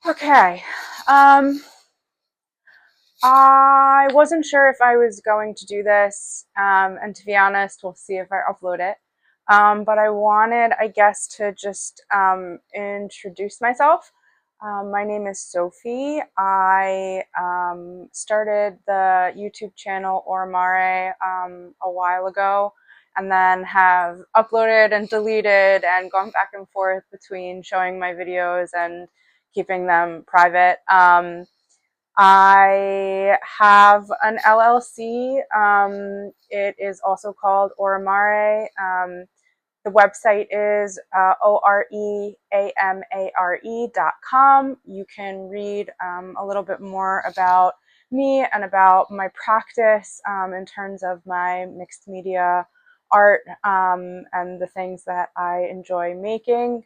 Okay. I wasn't sure if I was going to do this, and to be honest, we'll see if I upload it. But I wanted, I guess, to just introduce myself. My name is Sophie. I started the YouTube channel Ormare a while ago, and then have uploaded and deleted and gone back and forth between showing my videos and keeping them private. I have an LLC. It is also called Oramare. The website is oreamare.com. You can read a little bit more about me and about my practice in terms of my mixed media art and the things that I enjoy making.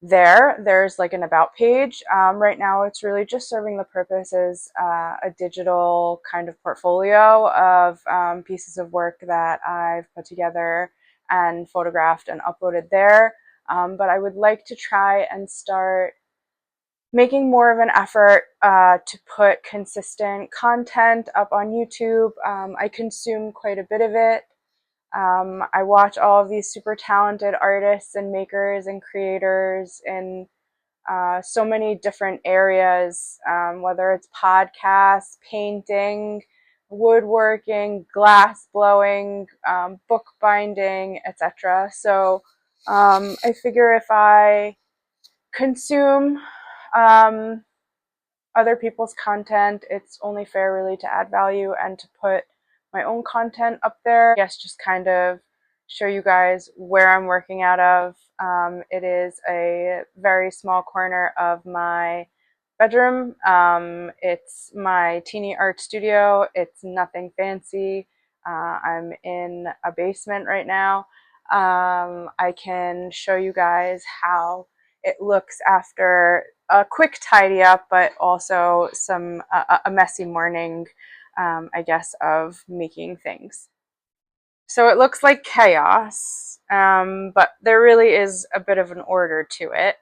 There's like an about page. Right now it's really just serving the purpose as a digital kind of portfolio of pieces of work that I've put together and photographed and uploaded there. But I would like to try and start making more of an effort to put consistent content up on YouTube. I consume quite a bit of it. I watch all of these super talented artists and makers and creators in so many different areas, whether it's podcasts, painting, woodworking, glass blowing, book binding, etc. So I figure if I consume um, other people's content, it's only fair really to add value and to put my own content up there. Yes, just kind of show you guys where I'm working out of. It is a very small corner of my bedroom. It's my teeny art studio. It's nothing fancy. I'm in a basement right now. I can show you guys how it looks after a quick tidy up, but also some a messy morning, I guess, of making things. So it looks like chaos, but there really is a bit of an order to it.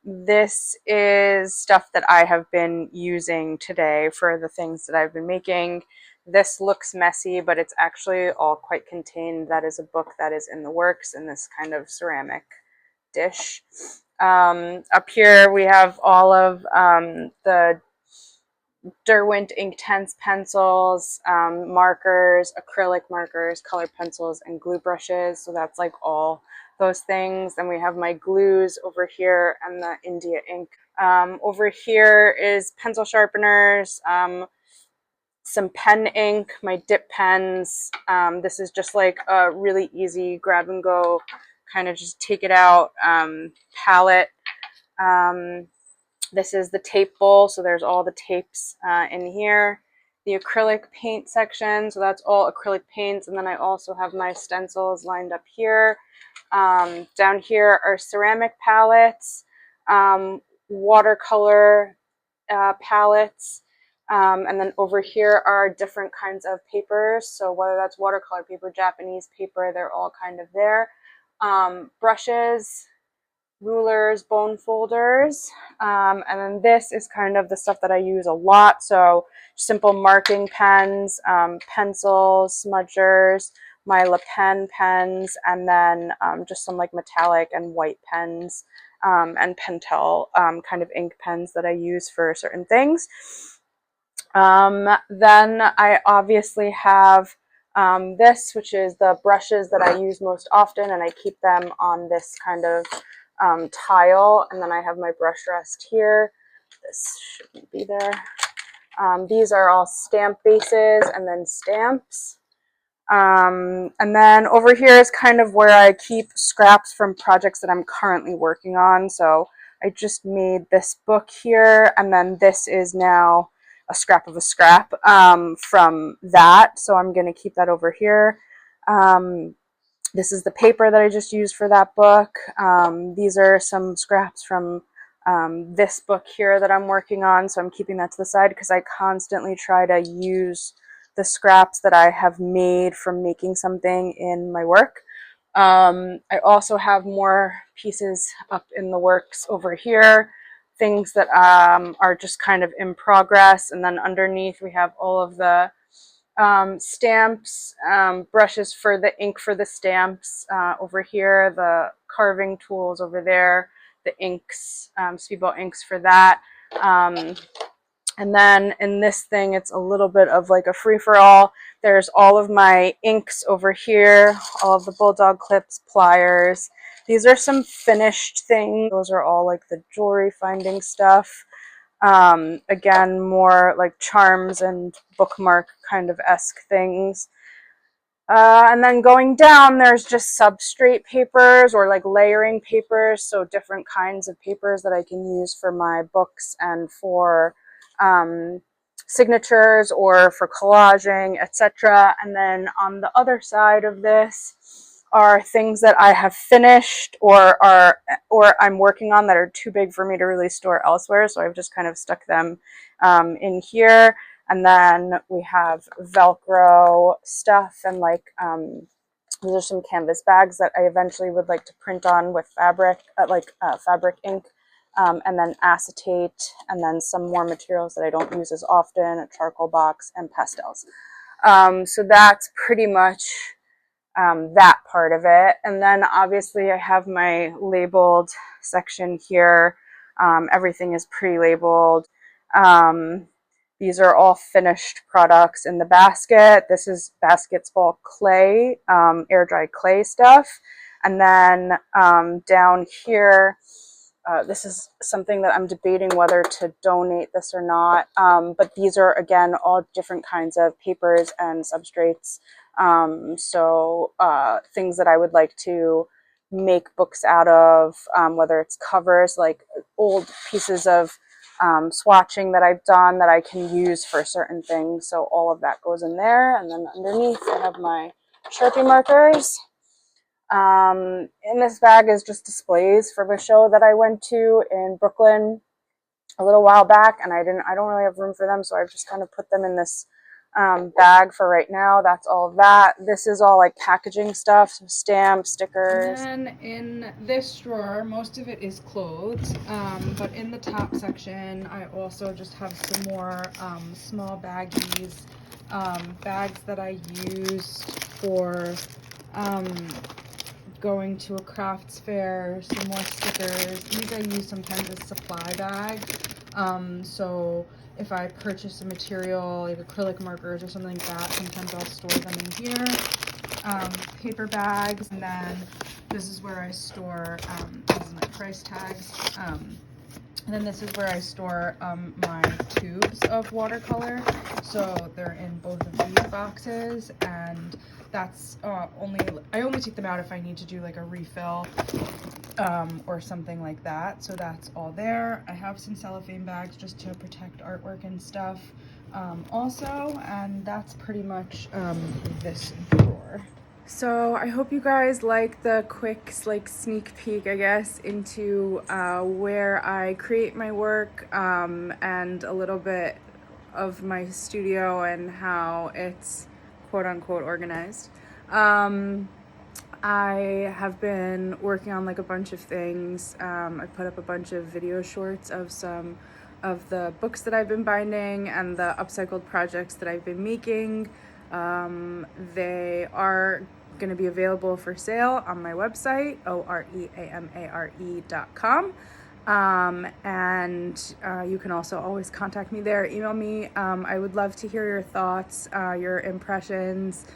This is stuff that I have been using today for the things that I've been making. This looks messy, but it's actually all quite contained. That is a book that is in the works in this kind of ceramic dish. Up here we have all of the Derwent Inktense pencils, markers, acrylic markers, color pencils, and glue brushes. So that's like all those things. Then we have my glues over here and the India ink. Over here is pencil sharpeners, some pen ink, my dip pens. This is just like a really easy grab and go, kind of just take it out palette. This is the tape bowl, so there's all the tapes in here. The acrylic paint section, so that's all acrylic paints, and then I also have my stencils lined up here. Down here are ceramic palettes, watercolor palettes, and then over here are different kinds of papers, so whether that's watercolor paper, Japanese paper, they're all kind of there. Brushes, rulers, bone folders, and then this is kind of the stuff that I use a lot. So simple marking pens, pencils, smudgers, my Le Pen pens, and then just some like metallic and white pens and Pentel kind of ink pens that I use for certain things. Then I obviously have this, which is the brushes that I use most often, and I keep them on this kind of tile, and then I have my brush rest here. This shouldn't be there. These are all stamp bases and then stamps. And then over here is kind of where I keep scraps from projects that I'm currently working on. So I just made this book here, and then this is now a scrap of a scrap from that. So I'm going to keep that over here. This is the paper that I just used for that book. These are some scraps from this book here that I'm working on, so I'm keeping that to the side because I constantly try to use the scraps that I have made from making something in my work. I also have more pieces up in the works over here, things that are just kind of in progress. And then underneath we have all of the stamps, brushes for the ink for the stamps over here, the carving tools over there, the inks, speedball inks for that. And then in this thing, it's a little bit of like a free-for-all. There's all of my inks over here, all of the bulldog clips, pliers. These are some finished things. Those are all like the jewelry finding stuff. Again, more like charms and bookmark kind of esque things. And then going down, there's just substrate papers or like layering papers. So different kinds of papers that I can use for my books and for signatures or for collaging, etc. And then on the other side of this are things that I have finished or I'm working on that are too big for me to really store elsewhere. So I've just kind of stuck them in here. And then we have Velcro stuff and like these are some canvas bags that I eventually would like to print on with fabric, fabric ink, and then acetate, and then some more materials that I don't use as often, a charcoal box, and pastels. So that's pretty much that part of it. And then obviously I have my labeled section here. Everything is pre-labeled. These are all finished products in the basket. This is basketball clay, air dried clay stuff. And then down here, this is something that I'm debating whether to donate this or not. But these are, again, all different kinds of papers and substrates. So things that I would like to make books out of, whether it's covers, like old pieces of swatching that I've done that I can use for certain things. So all of that goes in there. And then underneath I have my Sharpie markers. In this bag is just displays from a show that I went to in Brooklyn a little while back, and I don't really have room for them, so I've just kind of put them in this bag for right now. That's all of that. This is all like packaging stuff, so stamps, stickers. And then in this drawer, most of it is clothes, but in the top section, I also just have some more small baggies, bags that I used for going to a crafts fair, some more stickers. These I use sometimes as supply bags. So if I purchase a material like acrylic markers or something like that, sometimes I'll store them in here. Paper bags, and then this is where I store these are my price tags. And then this is where I store my tubes of watercolor. So they're in both of these boxes, and that's I only take them out if I need to do like a refill or something like that. So that's all there. I have some cellophane bags just to protect artwork and stuff also, and that's pretty much this drawer. So I hope you guys like the quick sneak peek, I guess, into where I create my work and a little bit of my studio and how it's quote unquote organized. I have been working on like a bunch of things. I put up a bunch of video shorts of some of the books that I've been binding and the upcycled projects that I've been making. They are going to be available for sale on my website, oreamare.com. And you can also always contact me there, email me. I would love to hear your thoughts, your impressions.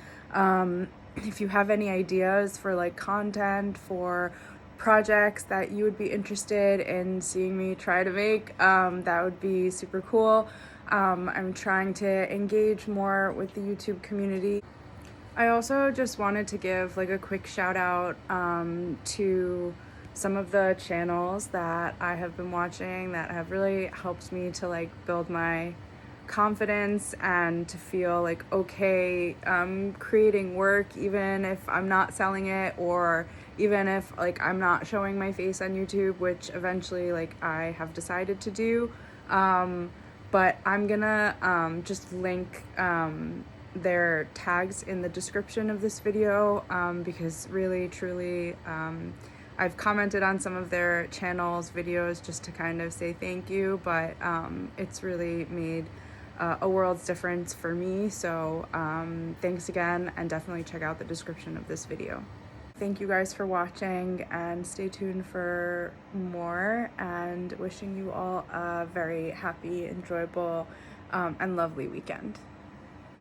If you have any ideas for like content for projects that you would be interested in seeing me try to make, that would be super cool. I'm trying to engage more with the YouTube community. I also just wanted to give like a quick shout out to some of the channels that I have been watching that have really helped me to like build my confidence and to feel like okay creating work, even if I'm not selling it or even if like I'm not showing my face on YouTube, which eventually like I have decided to do. But I'm gonna just link their tags in the description of this video, because really, truly, I've commented on some of their channels videos just to kind of say thank you, but it's really made a world's difference for me. So thanks again, and definitely check out the description of this video. Thank you guys for watching, and stay tuned for more, and wishing you all a very happy, enjoyable, and lovely weekend.